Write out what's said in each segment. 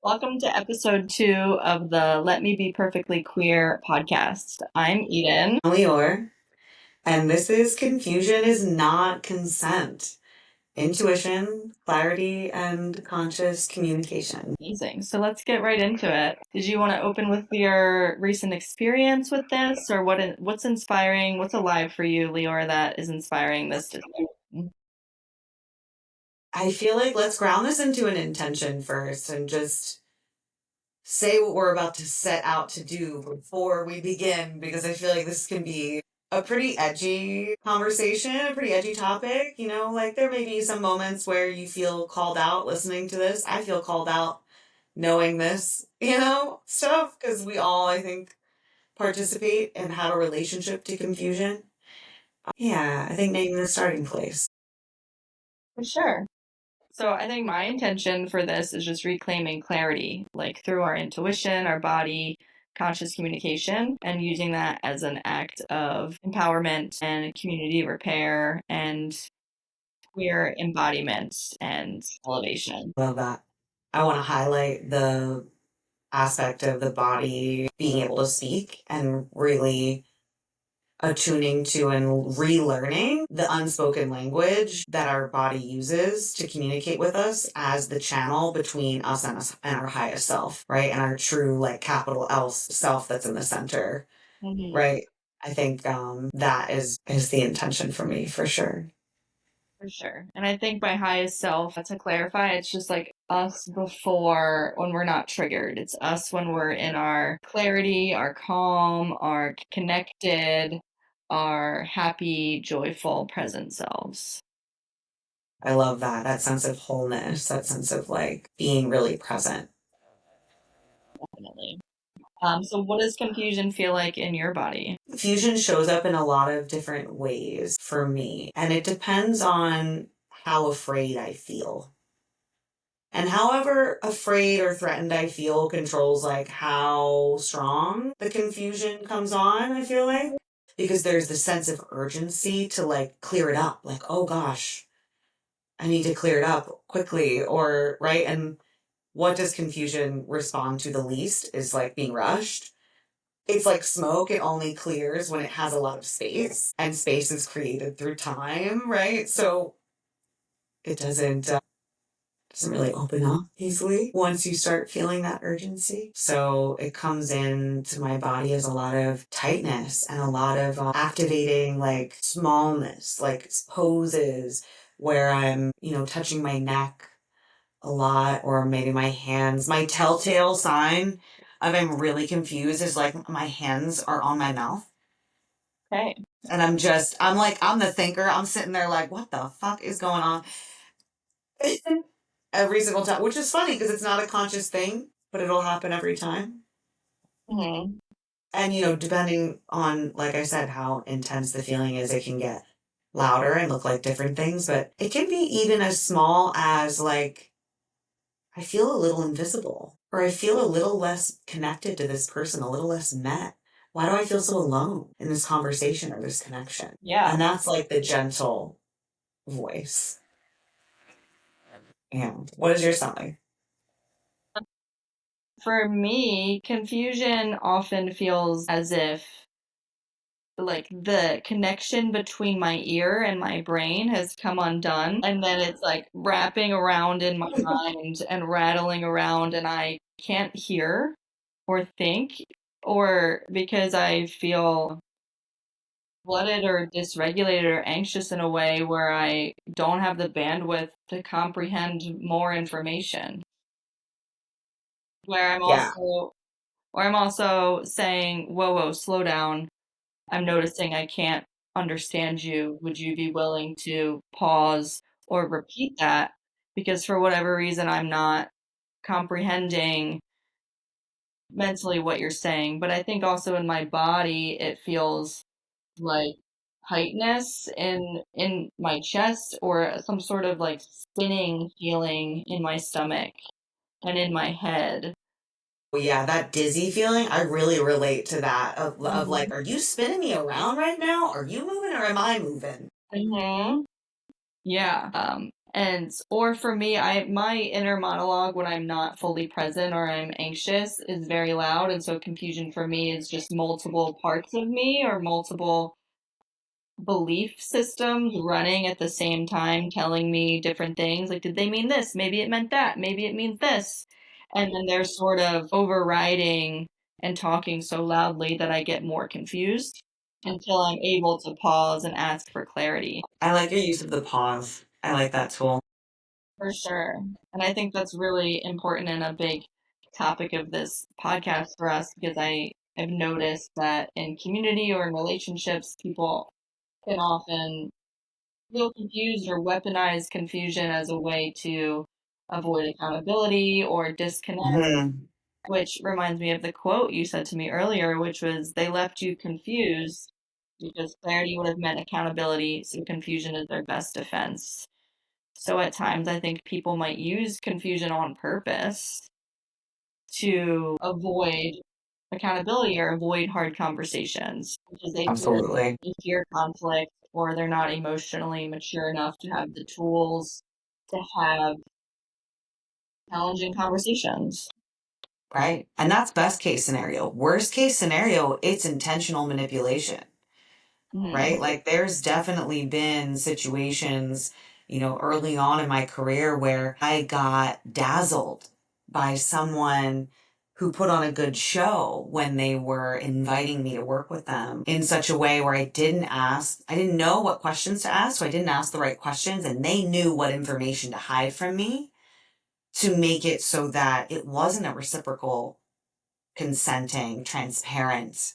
Welcome to episode 2 of the Let Me Be Perfectly Queer podcast. I'm Eden. Lior, and this is Confusion is Not Consent. Intuition, clarity, and conscious communication. Amazing. So let's get right into it. Did you want to open with your recent experience with this, or what's inspiring, what's alive for you, Lior, that is inspiring this discussion? I feel like let's ground this into an intention first and just say what we're about to set out to do before we begin, because I feel like this can be a pretty edgy conversation, a pretty edgy topic. Like there may be some moments where you feel called out listening to this. I feel called out knowing this, stuff, because we all, I think, participate and have a relationship to confusion. Yeah, I think naming the starting place. For sure. So I think my intention for this is just reclaiming clarity, like through our intuition, our body, conscious communication, and using that as an act of empowerment and community repair and queer embodiment and elevation. Love that. I want to highlight the aspect of the body being able to speak and really attuning to and relearning the unspoken language that our body uses to communicate with us as the channel between us and our highest self, right? And our true, like, capital L self that's in the center, Mm-hmm. right? I think that is the intention for me, for sure. For sure. And I think my highest self, to clarify, it's just like us before when we're not triggered. It's us when we're in our clarity, our calm, our connected, our happy, joyful, present selves. I love that sense of wholeness, that sense of like being really present. Definitely. So what does confusion feel like in your body? Fusion shows up in a lot of different ways for me, and it depends on how afraid I feel. And however afraid or threatened I feel controls like how strong the confusion comes on, I feel like. Because there's the sense of urgency to like clear it up. Like, oh gosh, I need to clear it up quickly, or right? And what does confusion respond to the least is like being rushed. It's like smoke, it only clears when it has a lot of space, and space is created through time, right? So it doesn't really open up easily once you start feeling that urgency. So it comes into my body as a lot of tightness and a lot of activating like smallness, like poses where I'm, touching my neck a lot, or maybe my hands. My telltale sign of I'm really confused is like my hands are on my mouth. Okay. And I'm the thinker. I'm sitting there like, what the fuck is going on? Every single time, which is funny because it's not a conscious thing, but it'll happen every time. Mm-hmm. And, depending on, like I said, how intense the feeling is, it can get louder and look like different things, but it can be even as small as like, I feel a little invisible, or I feel a little less connected to this person, a little less met. Why do I feel so alone in this conversation or this connection? Yeah. And that's like the gentle voice. And what is your something? For me, confusion often feels as if like the connection between my ear and my brain has come undone, and then it's like wrapping around in my mind and rattling around, and I can't hear or think, or because I feel flooded or dysregulated or anxious in a way where I don't have the bandwidth to comprehend more information, where I'm Yeah. also where I'm also saying, whoa, slow down. I'm noticing I can't understand you. Would you be willing to pause or repeat that? Because for whatever reason, I'm not comprehending mentally what you're saying. But I think also in my body, it feels like tightness in my chest or some sort of like spinning feeling in my stomach and in my head. Well, yeah, that dizzy feeling, I really relate to that of like, Mhm. are you spinning me around right now? Are you moving or am I moving? Mhm. Yeah. And or for me, I my inner monologue when I'm not fully present or I'm anxious is very loud, and so confusion for me is just multiple parts of me or multiple belief systems running at the same time telling me different things. Like, did they mean this? Maybe it meant that. Maybe it means this. And then they're sort of overriding and talking so loudly that I get more confused until I'm able to pause and ask for clarity. I like your use of the pause. I like that tool. For sure. And I think that's really important and a big topic of this podcast for us because I've noticed that in community or in relationships, people can often feel confused or weaponize confusion as a way to avoid accountability or disconnect, Hmm. which reminds me of the quote you said to me earlier, which was, they left you confused because clarity would have meant accountability, so confusion is their best defense. So at times, I think people might use confusion on purpose to avoid accountability or avoid hard conversations because Absolutely. they fear conflict or they're not emotionally mature enough to have the tools to have challenging conversations. Right. And that's best case scenario. Worst case scenario, it's intentional manipulation. Mhm. Right? Like there's definitely been situations, early on in my career where I got dazzled by someone who put on a good show when they were inviting me to work with them in such a way where I didn't know what questions to ask, so I didn't ask the right questions, and they knew what information to hide from me to make it so that it wasn't a reciprocal, consenting, transparent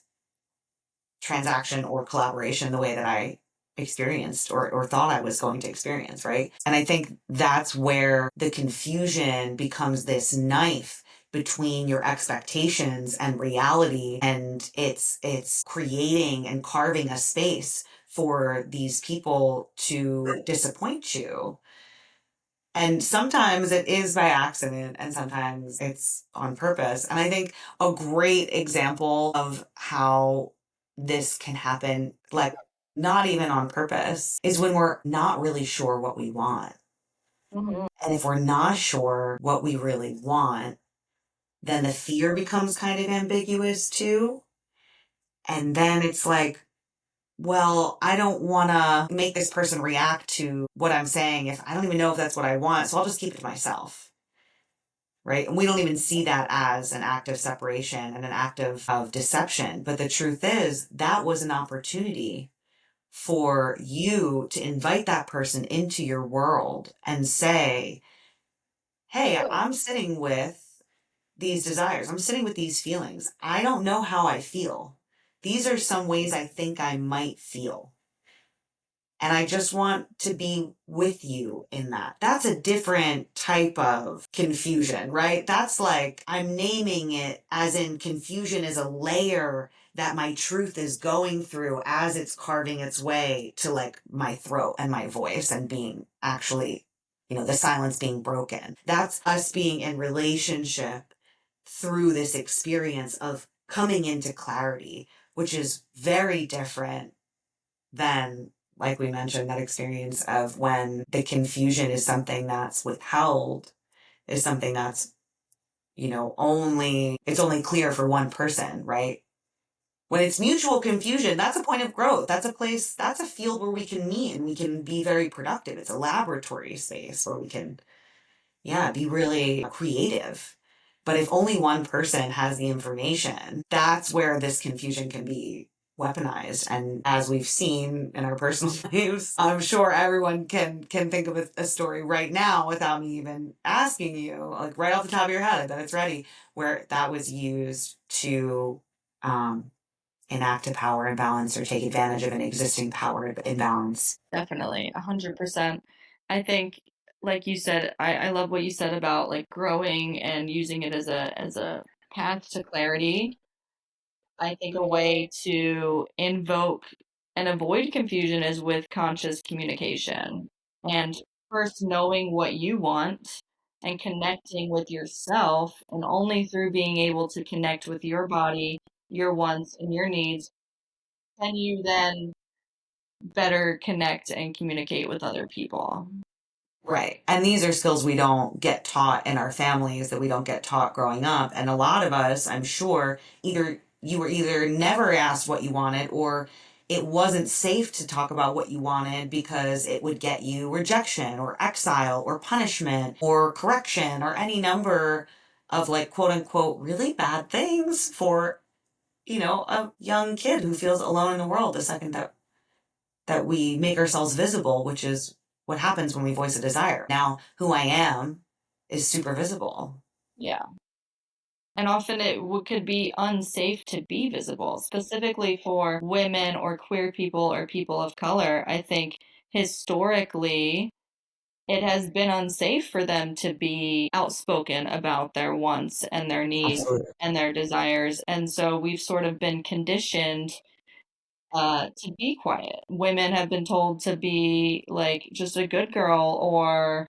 transaction or collaboration the way that I experienced or thought I was going to experience, right? And I think that's where the confusion becomes this knife between your expectations and reality, and it's creating and carving a space for these people to disappoint you. And sometimes it is by accident and sometimes it's on purpose. And I think a great example of how this can happen, like not even on purpose, is when we're not really sure what we want. Mhm. And if we're not sure what we really want, then the fear becomes kind of ambiguous too. And then it's like, well, I don't want to make this person react to what I'm saying if I don't even know if that's what I want. So I'll just keep it to myself. Right? And we don't even see that as an act of separation and an act of deception. But the truth is, that was an opportunity for you to invite that person into your world and say, hey, I'm sitting with these desires. I'm sitting with these feelings. I don't know how I feel. These are some ways I think I might feel. And I just want to be with you in that. That's a different type of confusion, right? That's like I'm naming it as in confusion is a layer that my truth is going through as it's carving its way to like my throat and my voice and being actually, the silence being broken. That's us being in relationship through this experience of coming into clarity, which is very different than, like we mentioned, that experience of when the confusion is something that's withheld, is something that's, it's only clear for one person, right? When it's mutual confusion, that's a point of growth. That's a place, that's a field where we can meet and we can be very productive. It's a laboratory space where we can, yeah, be really creative. But if only one person has the information, that's where this confusion can be weaponized. And as we've seen in our personal lives, I'm sure everyone can think of a story right now without me even asking you, like right off the top of your head, I bet it's ready, where that was used to um, enact a power imbalance or take advantage of an existing power imbalance. Definitely, 100%. I think, like you said, I love what you said about like growing and using it as a path to clarity. I think a way to invoke and avoid confusion is with conscious communication. And first knowing what you want and connecting with yourself, and only through being able to connect with your body, your wants, and your needs, can you then better connect and communicate with other people. Right. And these are skills we don't get taught in our families, that we don't get taught growing up. And a lot of us, I'm sure, either you were either never asked what you wanted, or it wasn't safe to talk about what you wanted because it would get you rejection or exile or punishment or correction or any number of, like, quote unquote really bad things for, a young kid who feels alone in the world the second that we make ourselves visible, which is what happens when we voice a desire. Now, who I am is super visible. Yeah. And often could be unsafe to be visible, specifically for women or queer people or people of color. I think historically it has been unsafe for them to be outspoken about their wants and their needs Absolutely. and their desires. And so we've sort of been conditioned to be quiet. Women have been told to be like just a good girl or,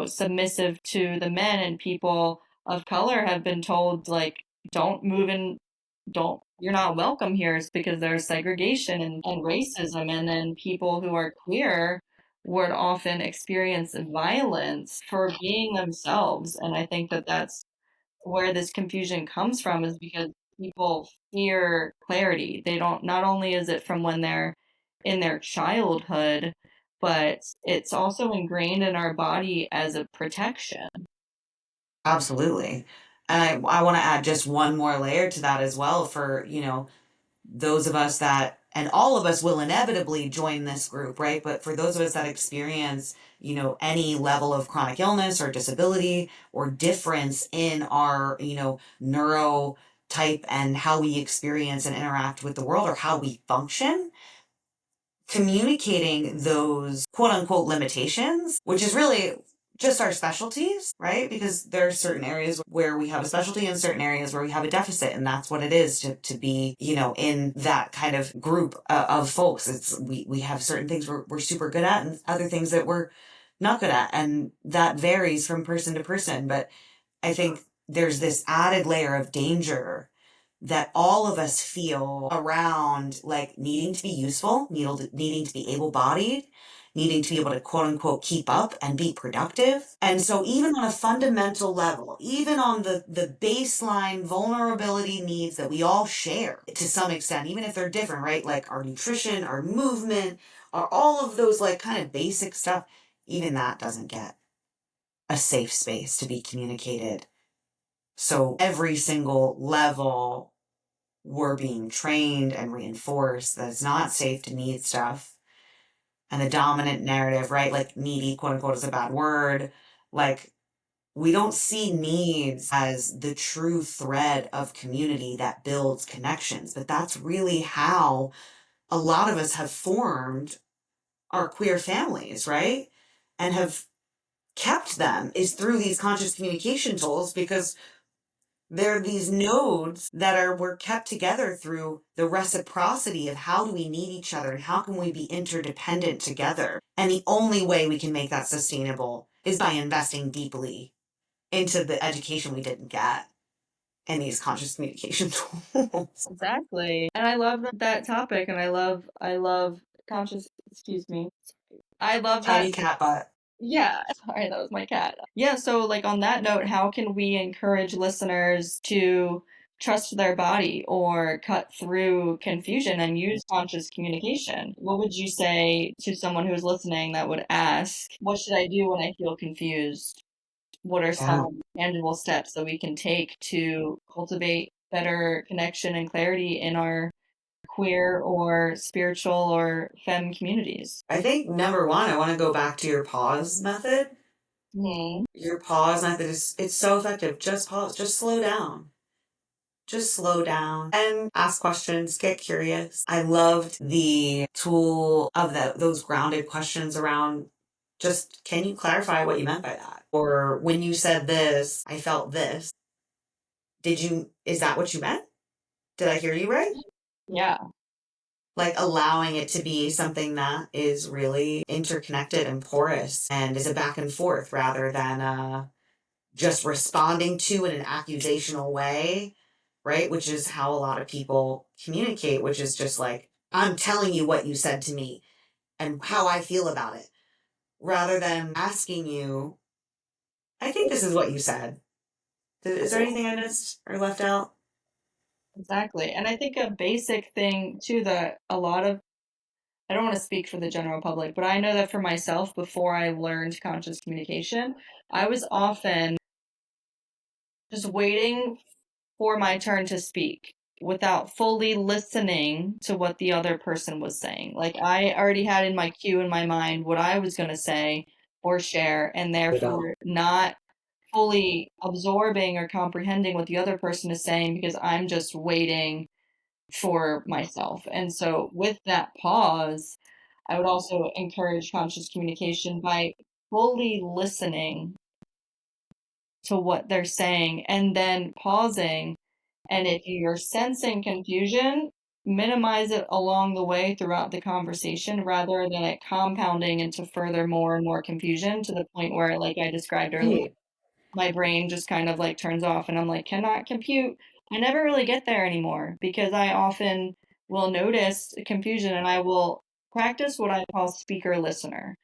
submissive to the men, and people of color have been told, like, don't move in, don't, you're not welcome here. It's because there's segregation and racism. And then people who are queer would often experience violence for being themselves. And I think that that's where this confusion comes from, is because people fear clarity. They don't, not only is it from when they're in their childhood, but it's also ingrained in our body as a protection. Absolutely. And I want to add just one more layer to that as well for, those of us that, and all of us will inevitably join this group, right? But for those of us that experience, any level of chronic illness or disability or difference in our, neurotype and how we experience and interact with the world or how we function, communicating those quote unquote limitations, which is really just our specialties, right? Because there are certain areas where we have a specialty and certain areas where we have a deficit. And that's what it is to be, in that kind of group of folks. We have certain things we're super good at and other things that we're not good at. And that varies from person to person. But I think there's this added layer of danger that all of us feel around, like, needing to be useful, needing to be able bodied, needing to be able to quote unquote keep up and be productive. And so, even on a fundamental level, even on the baseline vulnerability needs that we all share to some extent, even if they're different, right? Like our nutrition, our movement, all of those, like, kind of basic stuff, even that doesn't get a safe space to be communicated. So every single level, we're being trained and reinforced that it's not safe to need stuff. And the dominant narrative, right? Like, needy, quote unquote, is a bad word. Like, we don't see needs as the true thread of community that builds connections. But that's really how a lot of us have formed our queer families, right? And have kept them, is through these conscious communication tools, because there are these nodes that were kept together through the reciprocity of how do we need each other and how can we be interdependent together. And the only way we can make that sustainable is by investing deeply into the education we didn't get in these conscious communication tools. Exactly. And I love that topic, and I love conscious, excuse me. I love that. Tiny cat butt. Yeah, sorry, that was my cat. Yeah, so like on that note, how can we encourage listeners to trust their body or cut through confusion and use conscious communication? What would you say to someone who's listening that would ask, what should I do when I feel confused? What are Yeah. some tangible steps that we can take to cultivate better connection and clarity in our queer or spiritual or femme communities? I think number one, I want to go back to your pause method. Hmm. Your pause method is, it's so effective. Just pause, just slow down. Just slow down and ask questions, get curious. I loved the tool of those grounded questions around, just, can you clarify what you meant by that? Or, when you said this, I felt this. Is that what you meant? Did I hear you right? Yeah. Like, allowing it to be something that is really interconnected and porous and is a back and forth rather than just responding to in an accusational way, right? Which is how a lot of people communicate, which is just like, I'm telling you what you said to me and how I feel about it. rather than asking you, I think this is what you said. Is there anything I missed or left out? Exactly. And I think a basic thing too that a lot of, I don't want to speak for the general public, but I know that for myself, before I learned conscious communication, I was often just waiting for my turn to speak without fully listening to what the other person was saying. Like I already had in my queue in my mind what I was going to say or share, and therefore not fully absorbing or comprehending what the other person is saying because I'm just waiting for myself. And so, with that pause, I would also encourage conscious communication by fully listening to what they're saying and then pausing. And if you're sensing confusion, minimize it along the way throughout the conversation rather than it compounding into further more and more confusion to the point where, like I described earlier, Right. my brain just kind of like turns off and I'm like, cannot compute. I never really get there anymore because I often will notice confusion and I will practice what I call speaker listener,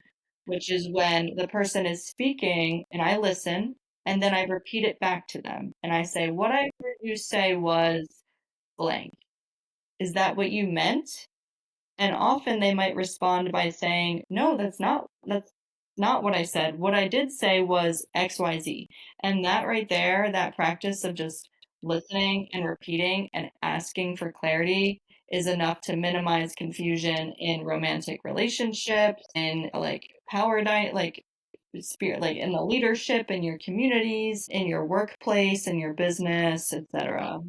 which is when the person is speaking and I listen and then I repeat it back to them and I say, what I heard you say was blank. Is that what you meant? And often they might respond by saying, "No, that's not what I said. What I did say was XYZ." And that right there, that practice of just listening and repeating and asking for clarity is enough to minimize confusion in romantic relationships, in like like spirit, like in the leadership, in your communities, in your workplace, in your business, etc.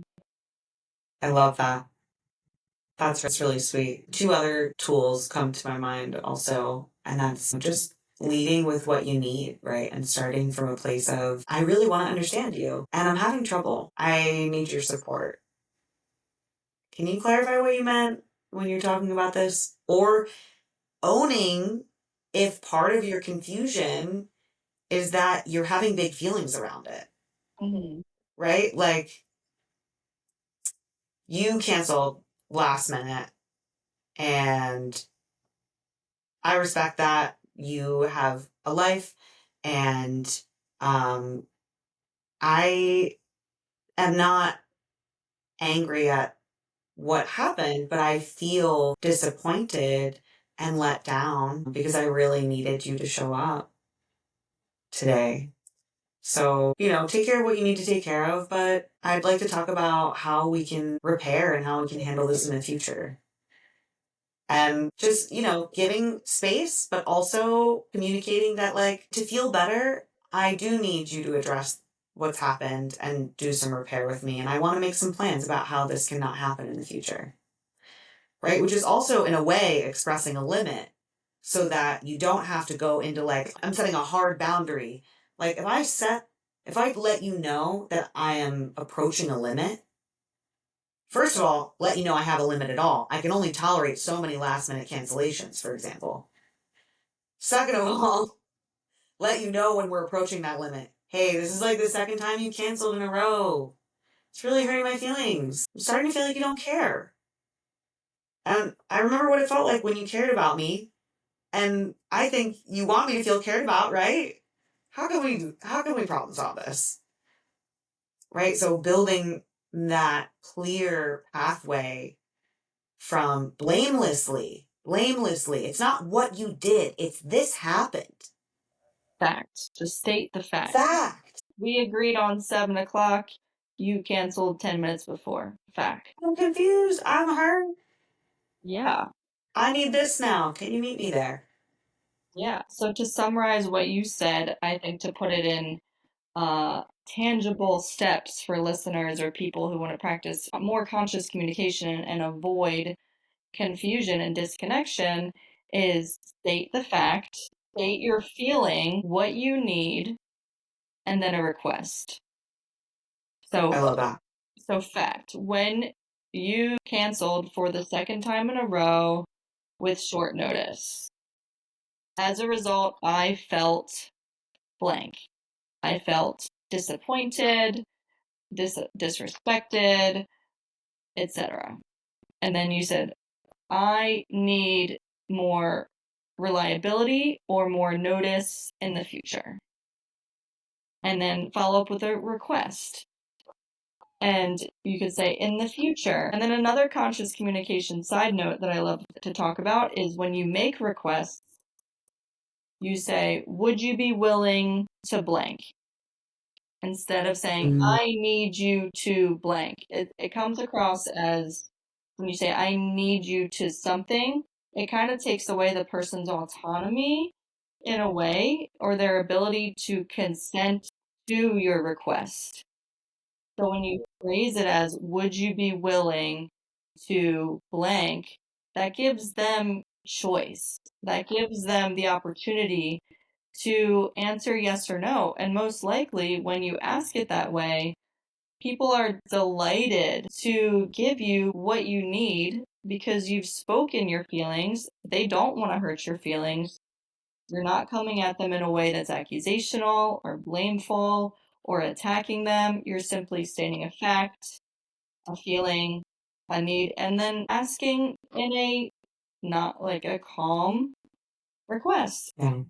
I love that. That's really sweet. Two other tools come to my mind also, and that's just leading with what you need, right? And starting from a place of, I really want to understand you, and I'm having trouble. I need your support. Can you clarify what you meant when you're talking about this? Or owning if part of your confusion is that you're having big feelings around it, Mm-hmm. right? Like you canceled last minute, and I respect that you have a life, and um, I am not angry at what happened, but I feel disappointed and let down because I really needed you to show up today. So, take care of what you need to take care of, but I'd like to talk about how we can repair and how we can handle this in the future. And just, giving space, but also communicating that, like, to feel better, I do need you to address what's happened and do some repair with me. And I want to make some plans about how this cannot happen in the future. Right? Which is also, in a way, expressing a limit so that you don't have to go into, like, I'm setting a hard boundary. Like, if I let you know that I am approaching a limit, first of all, let you know I have a limit at all. I can only tolerate so many last minute cancellations, for example. Second of all, let you know when we're approaching that limit. Hey, this is like the second time you canceled in a row. It's really hurting my feelings. I'm starting to feel like you don't care. And I remember what it felt like when you cared about me. And I think you want me to feel cared about, right? How can we problem solve this? Right? So building that clear pathway from blamelessly. It's not what you did, it's this happened. Fact. Just state the fact. Fact. We agreed on 7 o'clock. You canceled 10 minutes before. Fact. I'm confused. I'm hurt. Yeah. I need this now. Can you meet me there? Yeah. So to summarize what you said, I think to put it in tangible steps for listeners or people who want to practice more conscious communication and avoid confusion and disconnection is state the fact, state your feeling, what you need, and then a request. I So love that. So, fact, when you canceled for the second time in a row with short notice, as a result, I felt blank. I felt disappointed, disrespected, etc. And then you said, I need more reliability or more notice in the future? And then follow up with a request. And you could say in the future. And then another conscious communication side note that I love to talk about is when you make requests, you say, would you be willing to blank? Instead of saying, Mm, I need you to blank. It comes across as when you say, I need you to something, it kind of takes away the person's autonomy in a way, or their ability to consent to your request. So when you phrase it as, would you be willing to blank, that gives them choice. That gives them the opportunity to answer yes or no. And most likely, when you ask it that way, people are delighted to give you what you need because you've spoken your feelings. They don't want to hurt your feelings. You're not coming at them in a way that's accusational or blameful or attacking them. You're simply stating a fact, a feeling, a need, and then asking in a not like a calm request. yeah.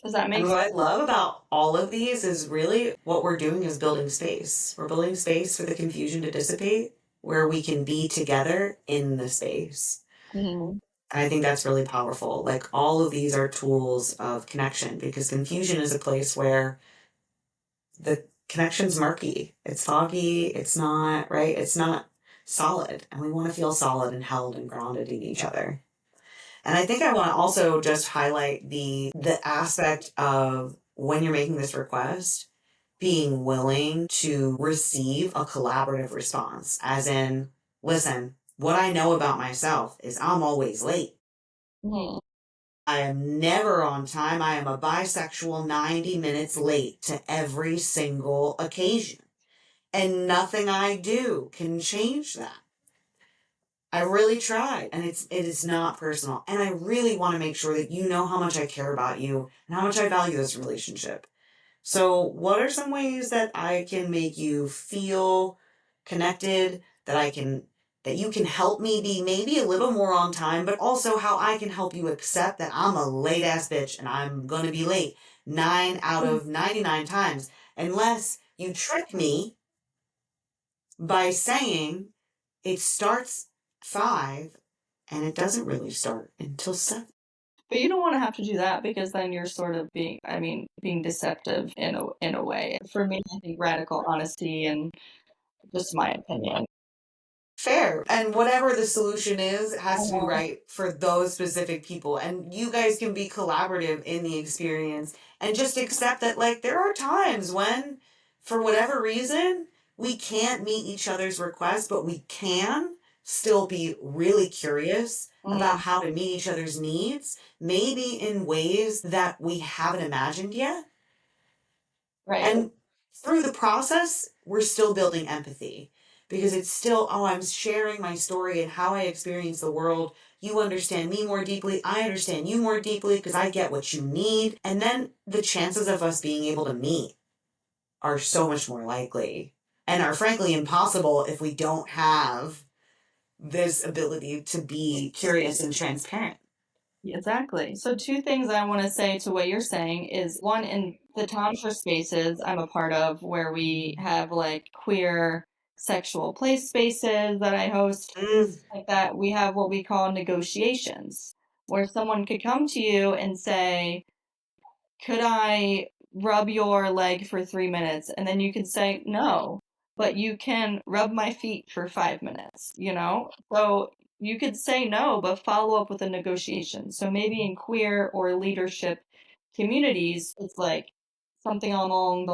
Does that And make what I sense? love about all of these is really what we're doing is building space. We're building space for the confusion to dissipate where we can be together in the space. Mhm. And I think that's really powerful. Like all of these are tools of connection because confusion is a place where the connection's murky. It's foggy. It's not, right? It's not solid. And we want to feel solid and held and grounded in each other. And I think I want to also just highlight the aspect of when you're making this request, being willing to receive a collaborative response, as in, listen, what I know about myself is I'm always late. Mhm. I am never on time. I am a bisexual 90 minutes late to every single occasion. And nothing I do can change that. I really tried, and it is not personal. And I really want to make sure that you know how much I care about you and how much I value this relationship. So, what are some ways that I can make you feel connected, that you can help me be maybe a little more on time, but also how I can help you accept that I'm a late ass bitch and I'm going to be late 9 out of 99 times unless you trick me by saying it starts 5 and it doesn't really start until 7. But you don't want to have to do that because then you're sort of being, I mean, being deceptive in a way. For me, I think radical honesty and just my opinion. Fair. And whatever the solution is, it has to be Uh-huh. right for those specific people. And you guys can be collaborative in the experience and just accept that, like, there are times when, for whatever reason, we can't meet each other's requests, but we can still be really curious Mhm. about how to meet each other's needs, maybe in ways that we haven't imagined yet. Right. And through the process, we're still building empathy because it's still, oh, I'm sharing my story and how I experience the world. You understand me more deeply. I understand you more deeply because I get what you need. And then the chances of us being able to meet are so much more likely and are frankly impossible if we don't have this ability to be curious and transparent. Exactly. So two things I want to say to what you're saying is one, in the tantra spaces I'm a part of where we have like queer sexual play spaces that I host, Mm, like that, we have what we call negotiations, where someone could come to you and say, could I rub your leg for 3 minutes? And then you can say, no, but you can rub my feet for 5 minutes, you know? So you could say no, but follow up with a negotiation. So maybe in queer or leadership communities, it's like something along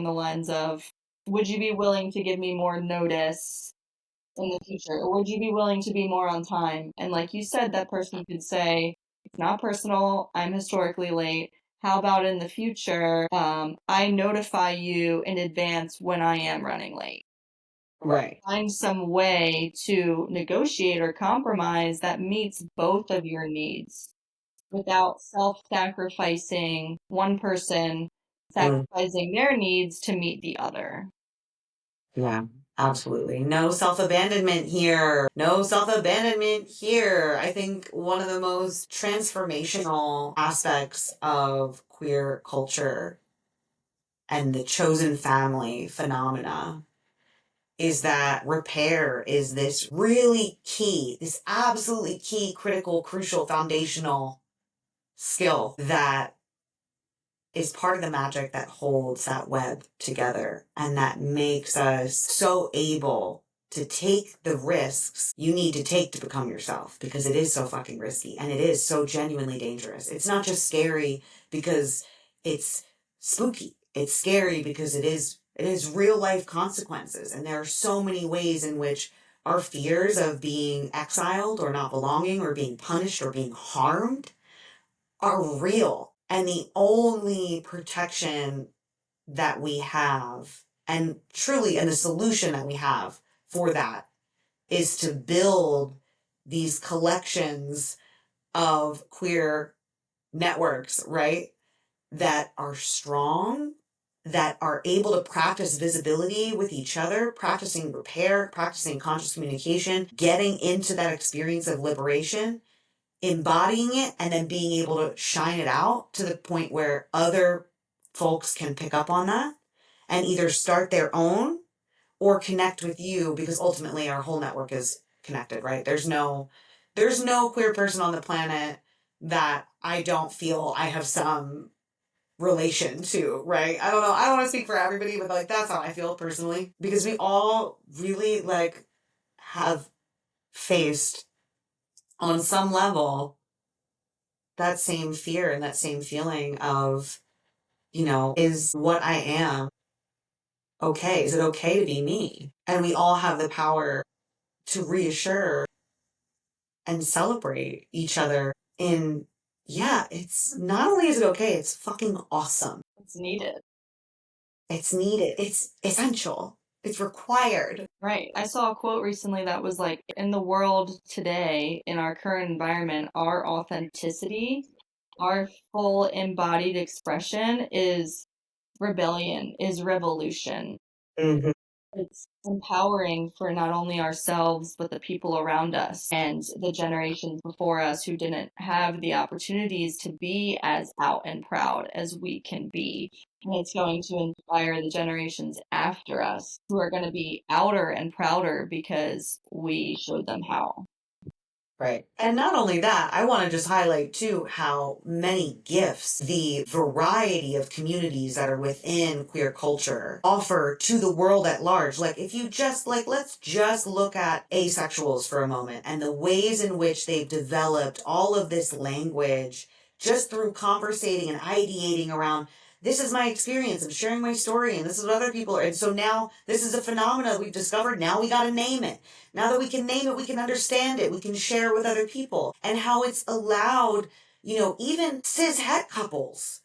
the lines of, would you be willing to give me more notice in the future? Or would you be willing to be more on time? And like you said, that person could say, it's not personal, I'm historically late. How about in the future, I notify you in advance when I am running late? right. Find some way to negotiate or compromise that meets both of your needs without self sacrificing one person, Mm, sacrificing their needs to meet the other. yeah. Absolutely. No self abandonment here. No self abandonment here. I think one of the most transformational aspects of queer culture and the chosen family phenomena is that repair is this really key, this absolutely key, critical, crucial, foundational skill that is part of the magic that holds that web together and that makes us so able to take the risks you need to take to become yourself, because it is so fucking risky and it is so genuinely dangerous. It's not just scary because it's spooky. It's scary because it is real life consequences, and there are so many ways in which our fears of being exiled or not belonging or being punished or being harmed are real. And the only protection that we have, and truly, and the solution that we have for that, is to build these collections of queer networks, right? That are strong, that are able to practice visibility with each other, practicing repair, practicing conscious communication, getting into that experience of liberation, embodying it, and then being able to shine it out to the point where other folks can pick up on that and either start their own or connect with you, because ultimately our whole network is connected, right? There's no queer person on the planet that I don't feel I have some relation to, right? I don't know. I don't want to speak for everybody, but like that's how I feel personally, because we all really like have faced on some level that same fear and that same feeling of, is what I am okay? Is it okay to be me? And we all have the power to reassure and celebrate each other in, yeah, it's not only is it okay, it's fucking awesome. It's needed. It's needed. It's essential. It's required. Right. I saw a quote recently that was like, in the world today, in our current environment, our authenticity, our full embodied expression is rebellion, is revolution. Mhm. It's empowering for not only ourselves, but the people around us and the generations before us who didn't have the opportunities to be as out and proud as we can be. And it's going to inspire the generations after us who are going to be outer and prouder because we showed them how. Right. And not only that, I want to just highlight too how many gifts the variety of communities that are within queer culture offer to the world at large. Like, if you just, like, let's just look at asexuals for a moment and the ways in which they've developed all of this language just through conversating and ideating around. This is my experience. I'm sharing my story, and this is what other people are. And so now this is a phenomena we've discovered. Now we got to name it. Now that we can name it, we can understand it, we can share with other people, and how it's allowed, even cis het couples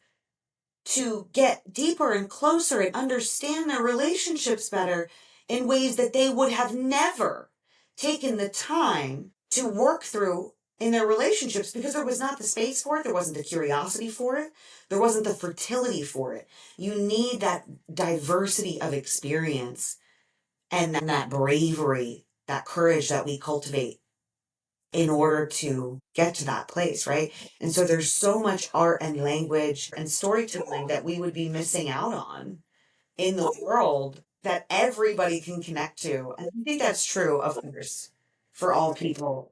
to get deeper and closer and understand their relationships better in ways that they would have never taken the time to work through in their relationships, because there was not the space for it, there wasn't the curiosity for it, there wasn't the fertility for it. You need that diversity of experience and that bravery, that courage that we cultivate in order to get to that place, right? And so there's so much art and language and storytelling that we would be missing out on in the world that everybody can connect to. And I think that's true, of course, for all people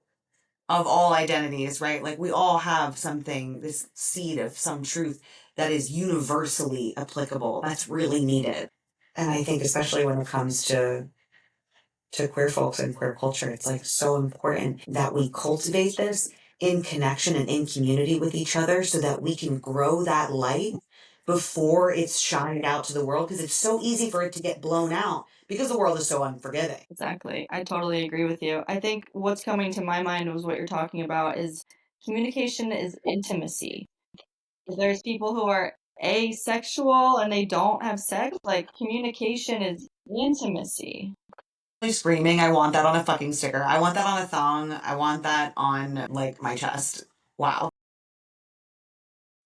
of all identities, right? Like, we all have something, this seed of some truth that is universally applicable, that's really needed. And I think especially when it comes to queer folks and queer culture, it's like so important that we cultivate this in connection and in community with each other so that we can grow that light before it's shined out to the world, because it's so easy for it to get blown out because the world is so unforgiving. Exactly. I totally agree with you. I think what's coming to my mind was what you're talking about is communication is intimacy. There's people who are asexual and they don't have sex. Like, communication is intimacy. Screaming, I want that on a fucking sticker. I want that on a thong. I want that on, like, my chest. Wow.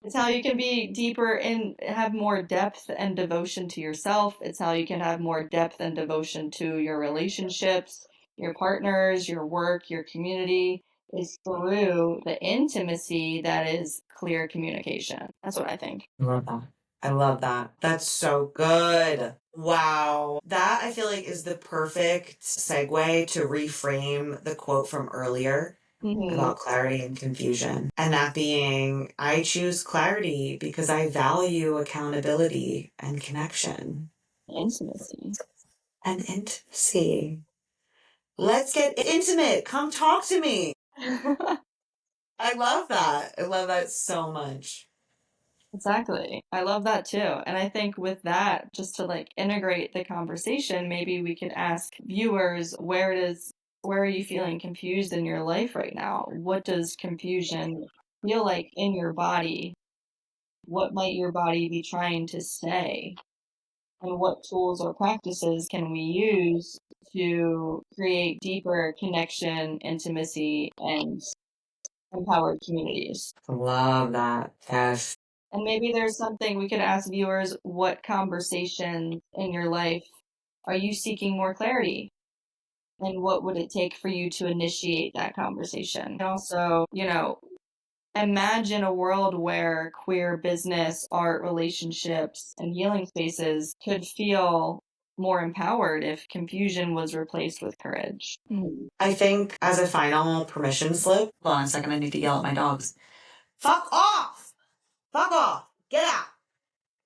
It's how you can be deeper and have more depth and devotion to yourself. It's how you can have more depth and devotion to your relationships, your partners, your work, your community, is through the intimacy that is clear communication. That's what I think. I love that. I love that. That's so good. Wow. That I feel like is the perfect segue to reframe the quote from earlier Hmm. about clarity and confusion. And that being, I choose clarity because I value accountability and connection Intimacy. and intimacy. Let's get intimate. Come talk to me. I love that. I love that so much. Exactly. I love that too. And I think with that, just to like integrate the conversation, maybe we could ask viewers where are you feeling confused in your life right now? What does confusion feel like in your body? What might your body be trying to say? And what tools or practices can we use to create deeper connection, intimacy, and empowered communities? Love that. Yes. And maybe there's something we could ask viewers, what conversations in your life are you seeking more clarity? And what would it take for you to initiate that conversation? And also, imagine a world where queer business, art, relationships, and healing spaces could feel more empowered if confusion was replaced with courage. I think as a final permission slip, hold on a second, I need to yell at my dogs. Fuck off! Fuck off! Get out!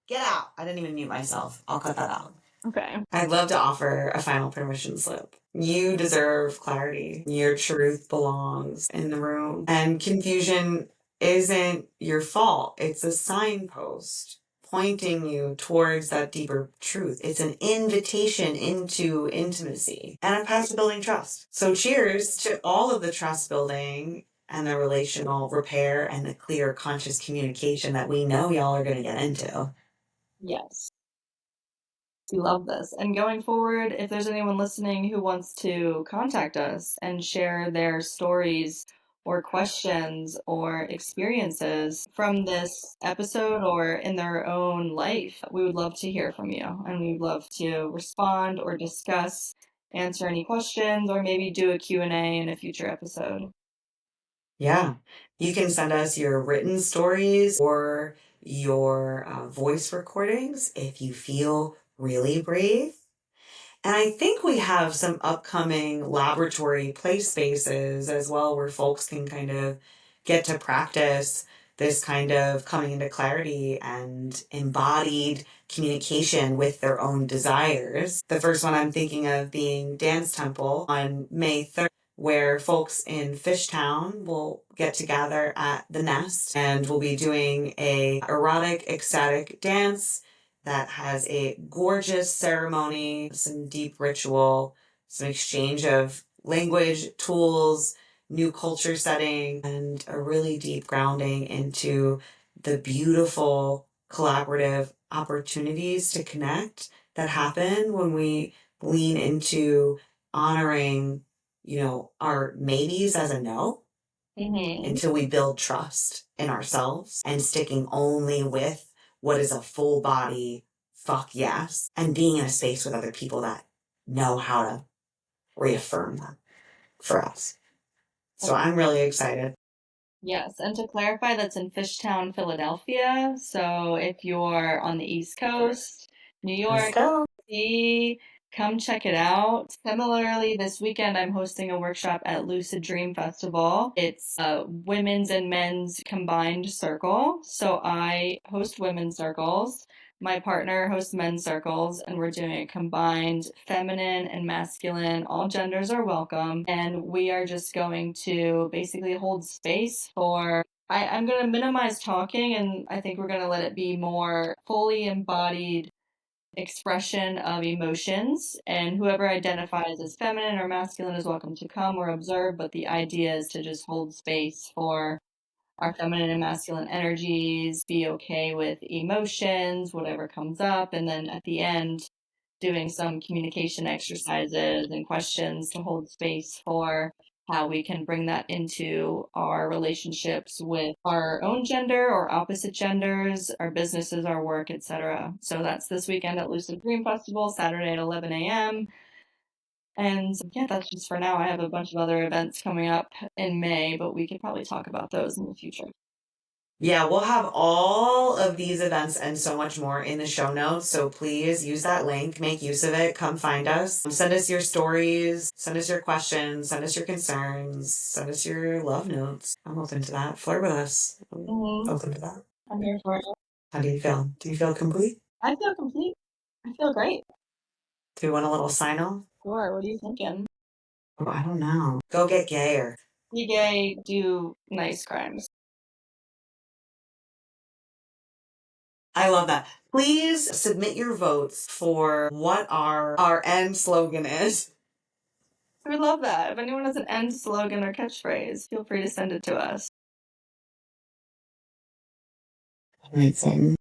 Get out! I didn't even mute myself. I'll cut that out. Okay. I'd love to offer a final permission slip. You deserve clarity. Your truth belongs in the room. And confusion isn't your fault. It's a signpost pointing you towards that deeper truth. It's an invitation into intimacy and a path to building trust. So cheers to all of the trust building and the relational repair and the clear conscious communication that we know y'all are going to get into. Yes. We love this. And going forward, if there's anyone listening who wants to contact us and share their stories or questions or experiences from this episode or in their own life, we would love to hear from you. And we'd love to respond or discuss, answer any questions, or maybe do a Q&A in a future episode. Yeah. You can send us your written stories or your voice recordings if you feel really brave. And I think we have some upcoming laboratory play spaces as well where folks can kind of get to practice this kind of coming into clarity and embodied communication with their own desires. The first one I'm thinking of being Dance Temple on May 3rd, where folks in Fishtown will get together at the Nest and we'll be doing a erotic ecstatic dance that has a gorgeous ceremony, some deep ritual, some exchange of language, tools, new culture setting, and a really deep grounding into the beautiful collaborative opportunities to connect that happen when we lean into honoring, our maybes as a no Mm-hmm. until we build trust in ourselves and sticking only with what is a full body fuck yes and being in a space with other people that know how to reaffirm that for us. So I'm really excited. Yes, and to clarify, that's in Fishtown, Philadelphia. So if you're on the East Coast, New Let's York, go. come check it out. Similarly, this weekend I'm hosting a workshop at Lucid Dream Festival. It's a women's and men's combined circle. So I host women's circles. My partner hosts men's circles, and we're doing a combined feminine and masculine. All genders are welcome. And we are just going to basically hold space for. I'm going to minimize talking, and I think we're going to let it be more fully embodied expression of emotions, and whoever identifies as feminine or masculine is welcome to come or observe, but the idea is to just hold space for our feminine and masculine energies, be okay with emotions, whatever comes up, and then at the end doing some communication exercises and questions to hold space for how we can bring that into our relationships with our own gender or opposite genders, our businesses, our work, etc. So that's this weekend at Lucid Dream Festival, Saturday at 11 a.m. And yeah, that's just for now. I have a bunch of other events coming up in May, but we could probably talk about those in the future. Yeah, we'll have all of these events and so much more in the show notes. So please use that link, make use of it, come find us. Send us your stories, send us your questions, send us your concerns, send us your love notes. I'm open to that. Flirt with us. I'm open to that. I'm here for it. How do you feel? Do you feel complete? I feel complete. I feel great. Do you want a little sign off? Sure. What are you thinking? Oh, I don't know. Go get gayer. Be gay, do nice crimes. I love that. Please submit your votes for what our end slogan is. We love that. If anyone has an end slogan or catchphrase, feel free to send it to us. Amazing.